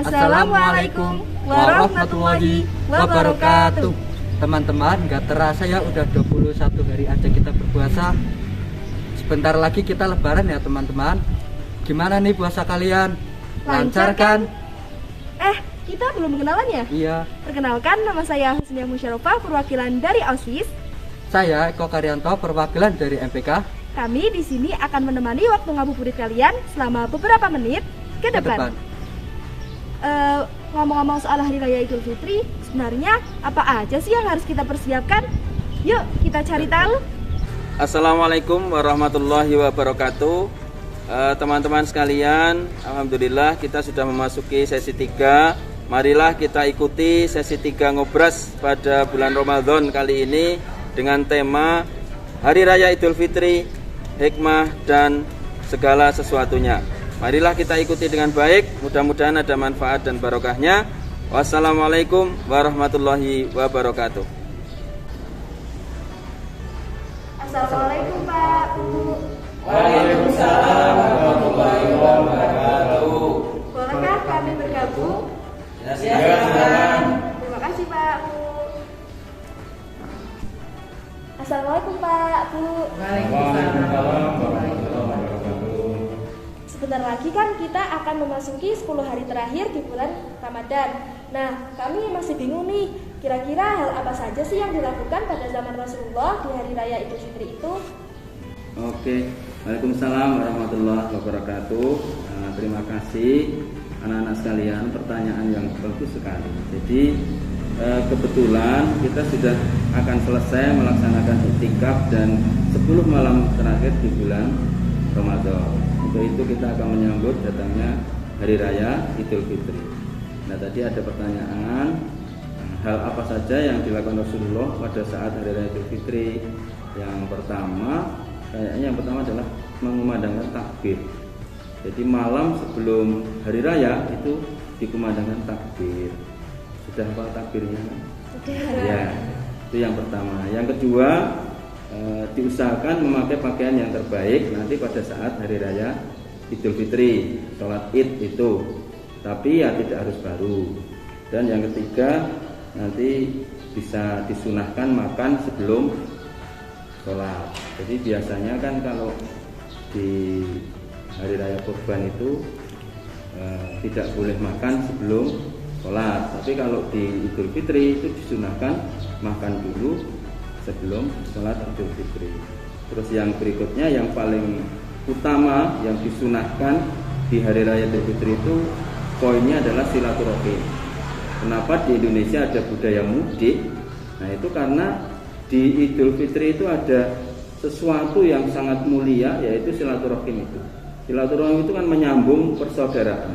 Assalamualaikum warahmatullahi wabarakatuh. Teman-teman, gak terasa ya udah 21 hari aja kita berpuasa. Sebentar lagi kita lebaran ya teman-teman. Gimana nih puasa kalian? Lancar kan? Kita belum kenalan ya? Iya. Perkenalkan, nama saya Husnia Musyarofah, perwakilan dari OSIS. Saya Eko Karyanto, perwakilan dari MPK. Kami di sini akan menemani waktu ngabuburit kalian selama beberapa menit ke depan. Ngomong-ngomong soal Hari Raya Idul Fitri, sebenarnya apa aja sih yang harus kita persiapkan? Yuk kita cari tahu. Assalamualaikum warahmatullahi wabarakatuh. Teman-teman sekalian, alhamdulillah kita sudah memasuki sesi 3. Marilah kita ikuti sesi 3 Ngobras pada bulan Ramadan kali ini dengan tema Hari Raya Idul Fitri, hikmah dan segala sesuatunya. Marilah kita ikuti dengan baik, mudah-mudahan ada manfaat dan barokahnya. Wassalamualaikum warahmatullahi wabarakatuh. Assalamualaikum Pak, Bu. Waalaikumsalam warahmatullahi wabarakatuh. Bolehkah kami bergabung? Silakan. Terima kasih Pak, Bu. Assalamualaikum Pak, Bu. Waalaikumsalam warahmatullahi wabarakatuh. Sebentar lagi kan kita akan memasuki 10 hari terakhir di bulan Ramadan. Nah, kami masih bingung nih, kira-kira hal apa saja sih yang dilakukan pada zaman Rasulullah di Hari Raya Idul Fitri itu? Oke, Waalaikumsalam warahmatullahi wabarakatuh. Terima kasih anak-anak sekalian, pertanyaan yang bagus sekali. Jadi kebetulan kita sudah akan selesai melaksanakan iktikaf dan 10 malam terakhir di bulan Ramadan. Untuk itu kita akan menyambut datangnya Hari Raya Idul Fitri. Nah, tadi ada pertanyaan, hal apa saja yang dilakukan Rasulullah pada saat Hari Raya Idul Fitri? Yang pertama adalah mengumandangkan takbir. Jadi malam sebelum Hari Raya itu dikumandangkan takbir. Sudah apa takbirnya? Sudah. Ya, itu yang pertama. Yang kedua, diusahakan memakai pakaian yang terbaik nanti pada saat Hari Raya Idul Fitri, sholat Id itu, tapi ya tidak harus baru. Dan yang ketiga, nanti bisa disunahkan makan sebelum sholat. Jadi biasanya kan kalau di Hari Raya Kurban itu tidak boleh makan sebelum sholat, tapi kalau di Idul Fitri itu disunahkan makan dulu sebelum sholat Idul Fitri. Terus yang berikutnya yang paling utama yang disunahkan di Hari Raya Idul Fitri itu poinnya adalah silaturahim. Kenapa di Indonesia ada budaya mudik? Nah, itu karena di Idul Fitri itu ada sesuatu yang sangat mulia, yaitu silaturahim itu. Silaturahim itu kan menyambung persaudaraan.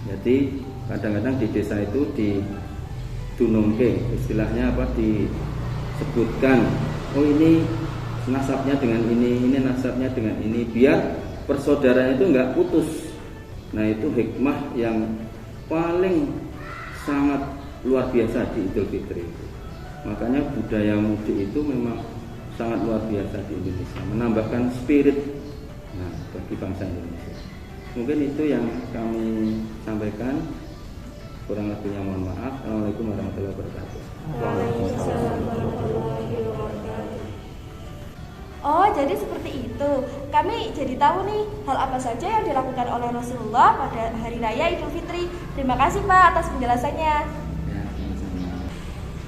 Jadi kadang-kadang di desa itu di dunungke, istilahnya apa, disebutkan, oh ini nasabnya dengan ini nasabnya dengan ini, biar persaudaraan itu enggak putus. Nah, itu hikmah yang paling sangat luar biasa di Idul Fitri. Makanya budaya mudik itu memang sangat luar biasa di Indonesia, menambahkan spirit bagi bangsa Indonesia. Mungkin itu yang kami sampaikan. Kurang lebihnya mohon maaf. Assalamualaikum warahmatullahi wabarakatuh. Oh, jadi seperti itu. Kami jadi tahu nih hal apa saja yang dilakukan oleh Rasulullah pada Hari Raya Idul Fitri. Terima kasih Pak atas penjelasannya. Ya, sama-sama.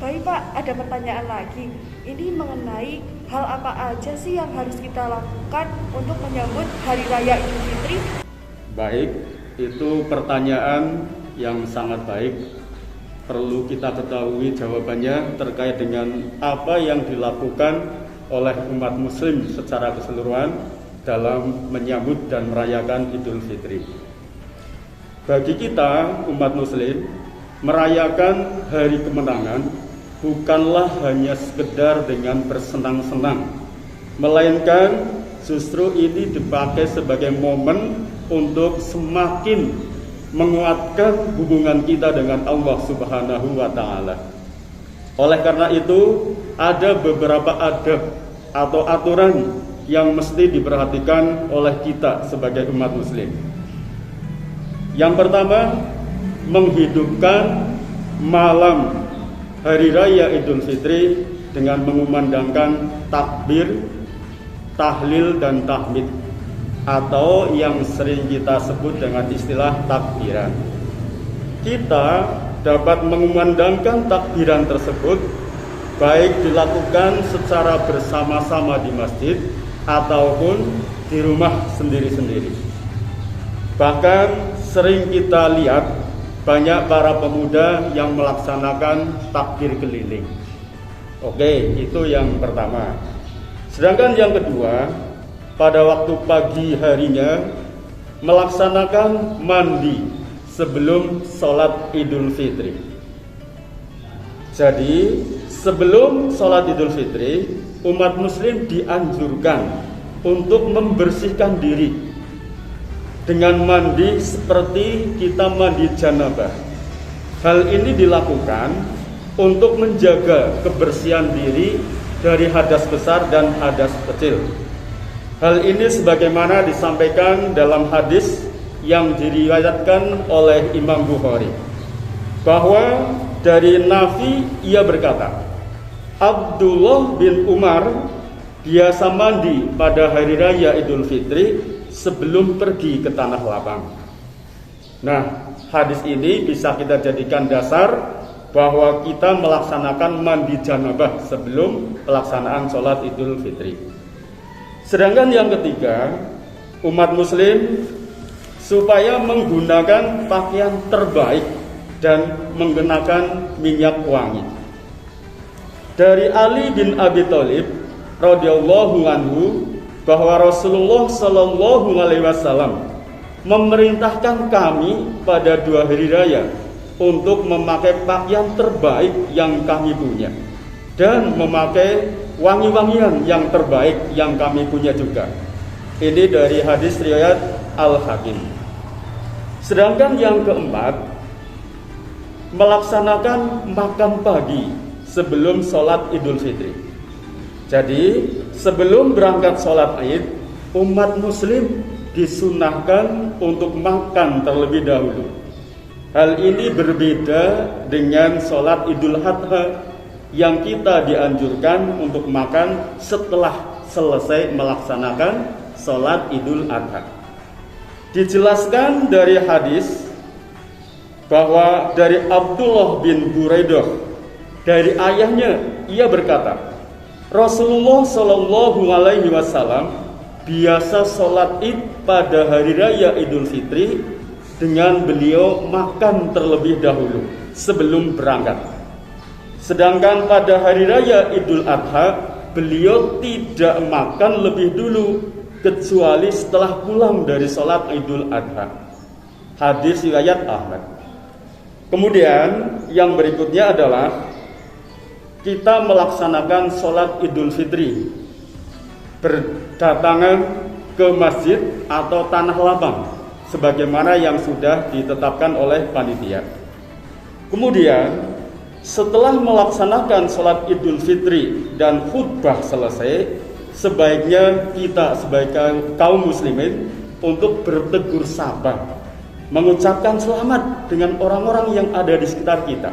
Baik Pak, ada pertanyaan lagi. Ini mengenai hal apa aja sih yang harus kita lakukan untuk menyambut Hari Raya Idul Fitri? Baik, itu pertanyaan yang sangat baik. Perlu kita ketahui jawabannya terkait dengan apa yang dilakukan oleh umat muslim secara keseluruhan dalam menyambut dan merayakan Idul Fitri. Bagi kita umat muslim, merayakan hari kemenangan bukanlah hanya sekedar dengan bersenang-senang, melainkan justru ini dipakai sebagai momen untuk semakin menguatkan hubungan kita dengan Allah Subhanahu wa Ta'ala. Oleh karena itu, ada beberapa adab atau aturan yang mesti diperhatikan oleh kita sebagai umat muslim. Yang pertama, menghidupkan malam hari raya Idul Fitri dengan mengumandangkan takbir, tahlil dan tahmid, atau yang sering kita sebut dengan istilah takbiran. Kita dapat mengumandangkan takbiran tersebut baik dilakukan secara bersama-sama di masjid ataupun di rumah sendiri-sendiri. Bahkan sering kita lihat banyak para pemuda yang melaksanakan takbir keliling. Oke, itu yang pertama. Sedangkan yang kedua, pada waktu pagi harinya melaksanakan mandi sebelum sholat Idul Fitri. Jadi sebelum sholat Idul Fitri, umat muslim dianjurkan untuk membersihkan diri dengan mandi seperti kita mandi janabah. Hal ini dilakukan untuk menjaga kebersihan diri dari hadas besar dan hadas kecil. Hal ini sebagaimana disampaikan dalam hadis yang diriwayatkan oleh Imam Bukhari, bahwa dari Nafi ia berkata, Abdullah bin Umar biasa mandi pada hari raya Idul Fitri sebelum pergi ke tanah lapang. Nah, hadis ini bisa kita jadikan dasar bahwa kita melaksanakan mandi janabah sebelum pelaksanaan sholat Idul Fitri. Sedangkan yang ketiga, umat muslim supaya menggunakan pakaian terbaik dan menggunakan minyak wangi. Dari Ali bin Abi Thalib radhiyallahu anhu bahwa Rasulullah sallallahu alaihi wasallam memerintahkan kami pada 2 hari raya untuk memakai pakaian terbaik yang kami punya dan memakai wangi-wangian yang terbaik yang kami punya juga. Ini dari hadis riwayat Al-Hakim. Sedangkan yang keempat, melaksanakan makan pagi sebelum sholat Idul Fitri. Jadi sebelum berangkat sholat Id, umat muslim disunahkan untuk makan terlebih dahulu. Hal ini berbeda dengan sholat Idul Adha yang kita dianjurkan untuk makan setelah selesai melaksanakan sholat Idul Adha. Dijelaskan dari hadis bahwa dari Abdullah bin Buraidah, dari ayahnya, ia berkata, Rasulullah Shallallahu Alaihi Wasallam biasa sholat Id pada hari raya Idul Fitri dengan beliau makan terlebih dahulu sebelum berangkat. Sedangkan pada hari raya Idul Adha beliau tidak makan lebih dulu kecuali setelah pulang dari sholat Idul Adha. Hadis riwayat Ahmad. Kemudian yang berikutnya adalah kita melaksanakan sholat Idul Fitri berdatangan ke masjid atau tanah lapang sebagaimana yang sudah ditetapkan oleh panitia. Kemudian setelah melaksanakan sholat Idul Fitri dan khutbah selesai, sebaiknya kita sebagai kaum muslimin untuk bertegur sapa, mengucapkan selamat dengan orang-orang yang ada di sekitar kita.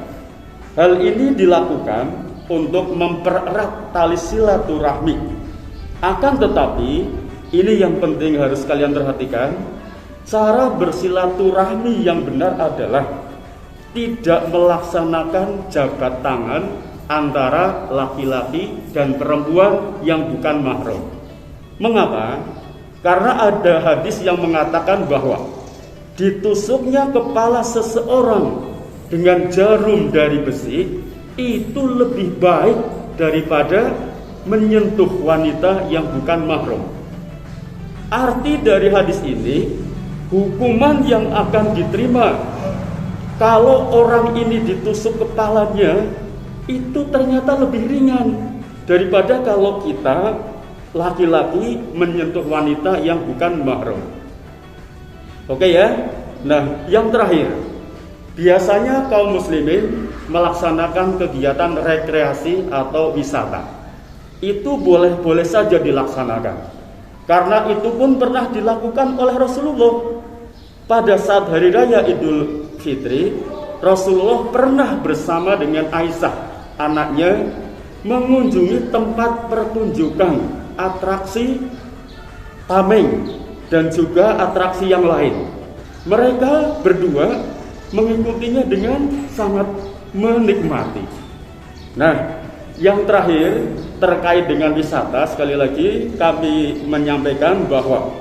Hal ini dilakukan untuk mempererat tali silaturahmi. Akan tetapi, ini yang penting harus kalian perhatikan, cara bersilaturahmi yang benar adalah tidak melaksanakan jabat tangan antara laki-laki dan perempuan yang bukan mahram. Mengapa? Karena ada hadis yang mengatakan bahwa ditusuknya kepala seseorang dengan jarum dari besi itu lebih baik daripada menyentuh wanita yang bukan mahram. Arti dari hadis ini, hukuman yang akan diterima kalau orang ini ditusuk kepalanya itu ternyata lebih ringan daripada kalau kita laki-laki menyentuh wanita yang bukan mahram. Oke ya? Nah, yang terakhir, biasanya kaum muslimin melaksanakan kegiatan rekreasi atau wisata. Itu boleh-boleh saja dilaksanakan, karena itu pun pernah dilakukan oleh Rasulullah pada saat hari raya Idul Fitri, Rasulullah pernah bersama dengan Aisyah, anaknya, mengunjungi tempat pertunjukan, atraksi tameng, dan juga atraksi yang lain. Mereka berdua mengikutinya dengan sangat menikmati. Nah, yang terakhir terkait dengan wisata, sekali lagi kami menyampaikan bahwa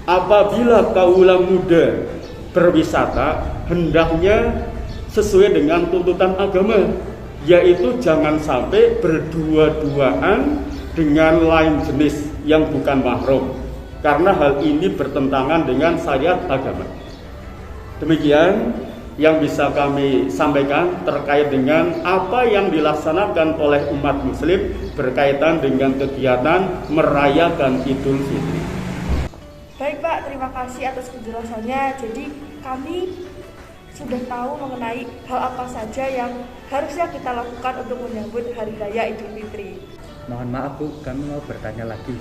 apabila kaula muda berwisata, hendaknya sesuai dengan tuntutan agama, yaitu jangan sampai berdua-duaan dengan lain jenis yang bukan mahram, karena hal ini bertentangan dengan syariat agama. Demikian yang bisa kami sampaikan terkait dengan apa yang dilaksanakan oleh umat muslim berkaitan dengan kegiatan merayakan Idul Fitri. Baik Pak, terima kasih atas penjelasannya. Jadi kami sudah tahu mengenai hal apa saja yang harusnya kita lakukan untuk menyambut Hari Raya Idul Fitri. Mohon maaf Bu, kami mau bertanya lagi.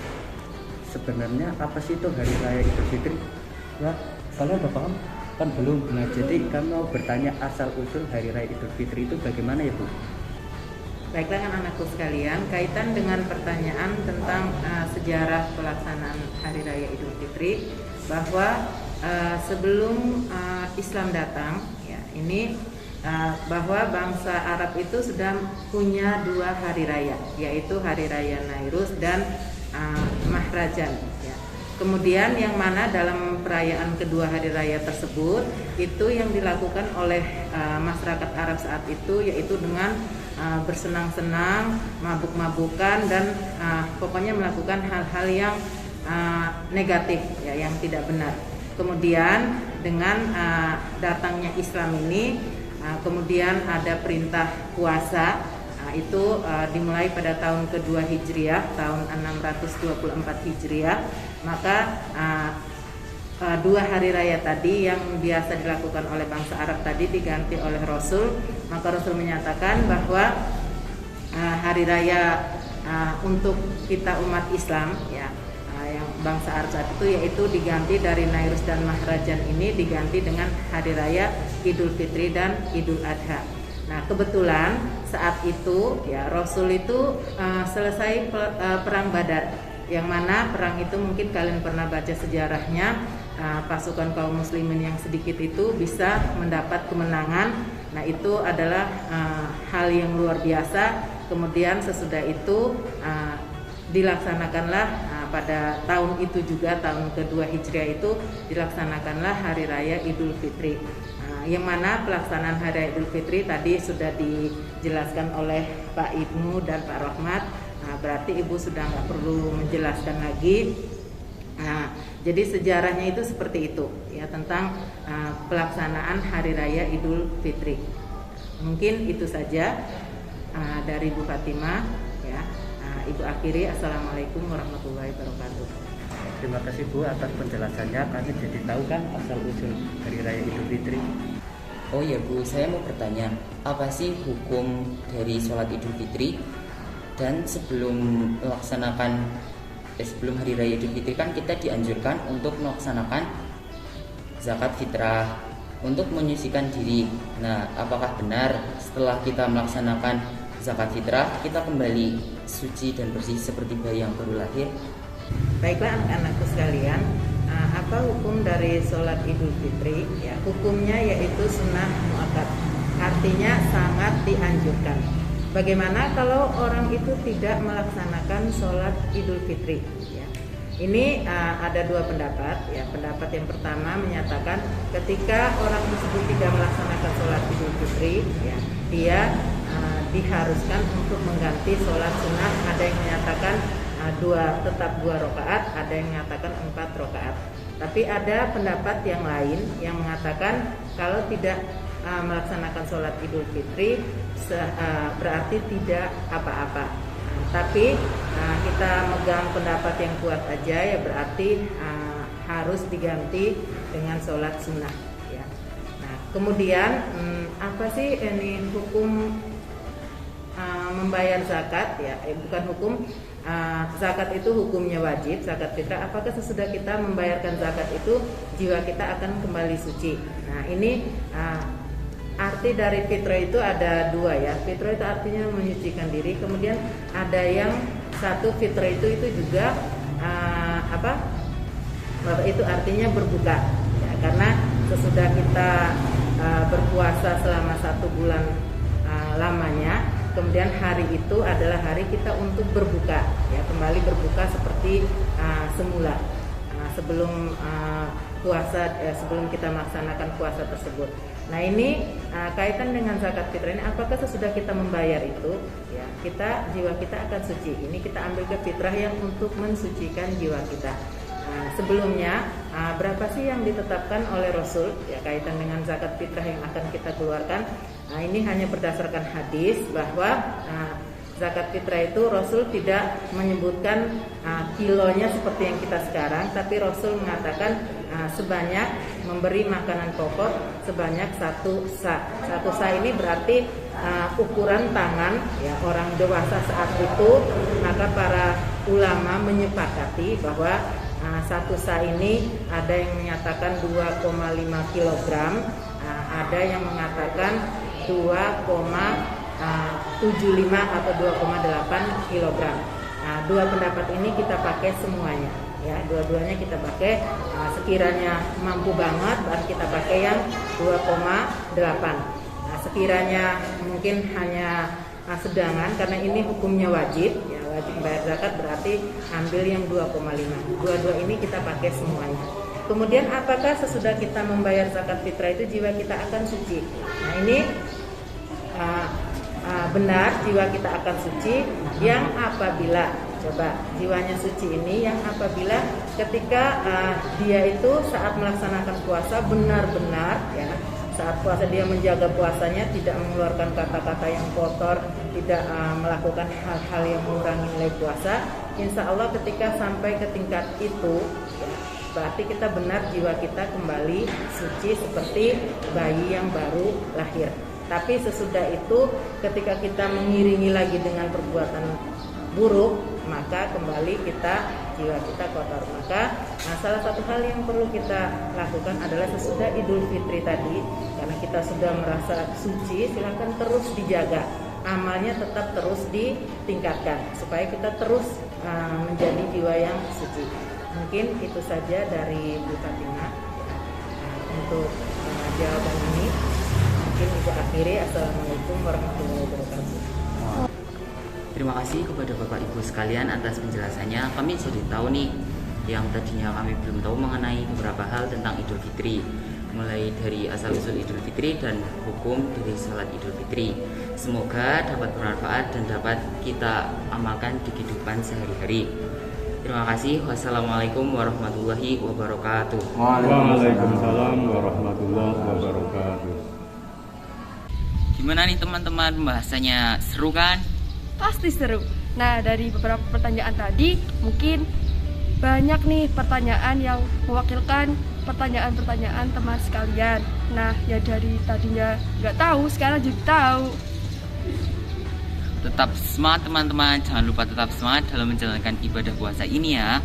Sebenarnya apa sih itu Hari Raya Idul Fitri? Ya, kalian udah paham? Kan belum. Nah, jadi kami mau bertanya asal-usul Hari Raya Idul Fitri itu bagaimana ya Bu? Baiklah anak-anakku sekalian, kaitan dengan pertanyaan tentang sejarah pelaksanaan Hari Raya Idul Fitri, bahwa sebelum Islam datang, ya, ini bahwa bangsa Arab itu sudah punya dua hari raya, yaitu Hari Raya Nairus dan Mahrajan. Ya. Kemudian yang mana dalam perayaan kedua hari raya tersebut, itu yang dilakukan oleh masyarakat Arab saat itu, yaitu dengan bersenang-senang, mabuk-mabukan, dan pokoknya melakukan hal-hal yang negatif, ya, yang tidak benar. Kemudian dengan datangnya Islam ini, kemudian ada perintah puasa, itu dimulai pada tahun kedua Hijriah, tahun 624 Hijriah. Maka dua hari raya tadi yang biasa dilakukan oleh bangsa Arab tadi diganti oleh Rasul. Maka Rasul menyatakan bahwa hari raya untuk kita umat Islam, ya, yang bangsa Arab saat itu, yaitu diganti dari Nairus dan Mahrajan ini diganti dengan hari raya Idul Fitri dan Idul Adha. Nah, kebetulan saat itu, ya, Rasul itu selesai perang Badar, yang mana perang itu mungkin kalian pernah baca sejarahnya. Pasukan kaum muslimin yang sedikit itu bisa mendapat kemenangan. Nah, itu adalah hal yang luar biasa. Kemudian sesudah itu dilaksanakanlah pada tahun itu juga, tahun kedua Hijriah itu dilaksanakanlah Hari Raya Idul Fitri. Yang mana pelaksanaan Hari Raya Idul Fitri tadi sudah dijelaskan oleh Pak Ibnu dan Pak Rahmat. Berarti Ibu sudah nggak perlu menjelaskan lagi. Jadi sejarahnya itu seperti itu, ya, tentang pelaksanaan Hari Raya Idul Fitri. Mungkin itu saja dari Bu Fatimah, ya. Ibu akhiri, assalamualaikum warahmatullahi wabarakatuh. Terima kasih Bu atas penjelasannya. Kami jadi tahu kan asal usul Hari Raya Idul Fitri. Oh ya Bu, saya mau bertanya, apa sih hukum dari sholat Idul Fitri? Dan sebelum Hari Raya Idul Fitri kan kita dianjurkan untuk melaksanakan zakat fitrah untuk menyucikan diri. Nah, apakah benar setelah kita melaksanakan zakat fitrah kita kembali suci dan bersih seperti bayi yang baru lahir? Baiklah anak-anakku sekalian, apa hukum dari sholat Idul Fitri? Ya, hukumnya yaitu sunnah muakkad, artinya sangat dianjurkan. Bagaimana kalau orang itu tidak melaksanakan sholat Idul Fitri? Ya. Ini ada dua pendapat. Ya, pendapat yang pertama menyatakan ketika orang tersebut tidak melaksanakan sholat Idul Fitri, ya, dia diharuskan untuk mengganti sholat sunnah. Ada yang menyatakan tetap 2 rakaat, ada yang menyatakan 4 rakaat. Tapi ada pendapat yang lain yang mengatakan kalau tidak melaksanakan sholat Idul Fitri berarti tidak apa-apa. Tapi kita megang pendapat yang kuat aja, ya, berarti harus diganti dengan sholat sunnah, ya. Nah, kemudian apa sih ini hukum membayar zakat, ya? Bukan hukum, zakat itu hukumnya wajib, zakat fitrah. Apakah sesudah kita membayarkan zakat itu jiwa kita akan kembali suci? Nah, ini arti dari fitrah itu ada dua ya. Fitrah itu artinya menyucikan diri. Kemudian ada yang satu fitrah itu juga itu artinya berbuka. Ya, karena sesudah kita berpuasa selama 1 bulan lamanya, kemudian hari itu adalah hari kita untuk berbuka, ya, kembali berbuka seperti semula sebelum puasa, sebelum kita melaksanakan puasa tersebut. Nah, ini kaitan dengan zakat fitrah ini, apakah sesudah kita membayar itu, ya, jiwa kita akan suci. Ini kita ambil ke fitrah yang untuk mensucikan jiwa kita. Sebelumnya berapa sih yang ditetapkan oleh Rasul, ya, kaitan dengan zakat fitrah yang akan kita keluarkan? Nah, ini hanya berdasarkan hadis bahwa zakat fitrah itu Rasul tidak menyebutkan kilonya seperti yang kita sekarang, tapi Rasul mengatakan sebanyak memberi makanan pokok sebanyak 1 sa. 1 sa ini berarti ukuran tangan, ya, orang dewasa saat itu. Maka para ulama menyepakati bahwa 1 sa ini ada yang menyatakan 2,5 kg, ada yang mengatakan 2,75 atau 2,8 kg. Nah, dua pendapat ini kita pakai semuanya, ya, dua-duanya kita pakai. Sekiranya mampu banget, baru kita pakai yang 2,8. Sekiranya mungkin hanya sedangan, karena ini hukumnya wajib, ya, wajib bayar zakat, berarti ambil yang 2,5. Dua-dua ini kita pakai semuanya. Kemudian apakah sesudah kita membayar zakat fitrah itu jiwa kita akan suci? Nah, ini benar, jiwa kita akan suci yang apabila, coba, jiwanya suci ini yang apabila ketika dia itu saat melaksanakan puasa benar-benar, ya, saat puasa dia menjaga puasanya, tidak mengeluarkan kata-kata yang kotor, tidak melakukan hal-hal yang mengurangi nilai puasa. Insya Allah ketika sampai ke tingkat itu, ya, berarti kita benar, jiwa kita kembali suci seperti bayi yang baru lahir. Tapi sesudah itu ketika kita mengiringi lagi dengan perbuatan buruk, maka kembali jiwa kita kotor. Maka salah satu hal yang perlu kita lakukan adalah sesudah Idul Fitri tadi, karena kita sudah merasa suci, silakan terus dijaga, amalnya tetap terus ditingkatkan supaya kita terus menjadi jiwa yang suci. Mungkin itu saja dari Bu Fatimah untuk jawaban ini. Mungkin itu akhiri. Assalamualaikum warahmatullahi wabarakatuh. Terima kasih kepada Bapak Ibu sekalian atas penjelasannya. Kami jadi tahu nih, yang tadinya kami belum tahu mengenai beberapa hal tentang Idul Fitri, mulai dari asal-usul Idul Fitri dan hukum dari salat Idul Fitri. Semoga dapat bermanfaat dan dapat kita amalkan di kehidupan sehari-hari. Terima kasih. Wassalamualaikum warahmatullahi wabarakatuh. Waalaikumsalam warahmatullahi wabarakatuh. Gimana nih teman-teman, bahasanya seru kan? Pasti seru. Nah, dari beberapa pertanyaan tadi, mungkin banyak nih pertanyaan yang mewakilkan pertanyaan-pertanyaan teman sekalian. Nah, ya dari tadinya nggak tahu, sekarang jadi tahu. Tetap semangat teman-teman, jangan lupa tetap semangat dalam menjalankan ibadah puasa ini ya.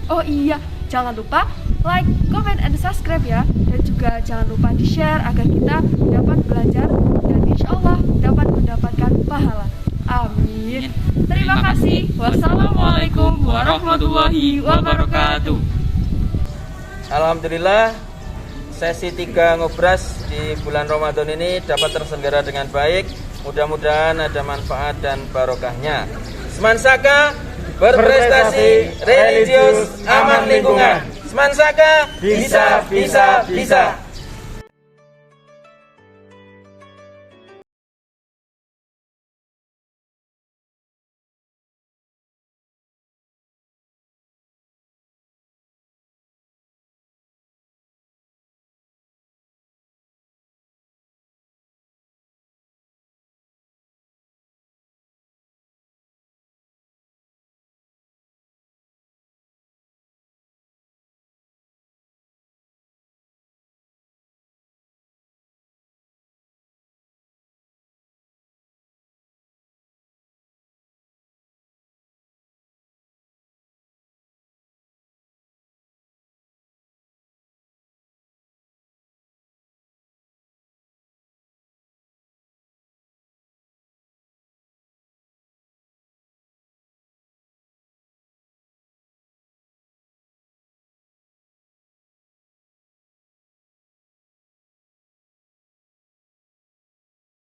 Oh iya, jangan lupa like, comment, and subscribe ya. Dan juga jangan lupa di-share agar kita dapat belajar dan insya Allah dapat mendapatkan pahala. Amin. Terima kasih. Wassalamualaikum warahmatullahi wabarakatuh. Alhamdulillah, sesi 3 ngobras di bulan Ramadan ini dapat terselenggara dengan baik. Mudah-mudahan ada manfaat dan barokahnya. Semansaka berprestasi, religius, aman lingkungan. Semansaka bisa.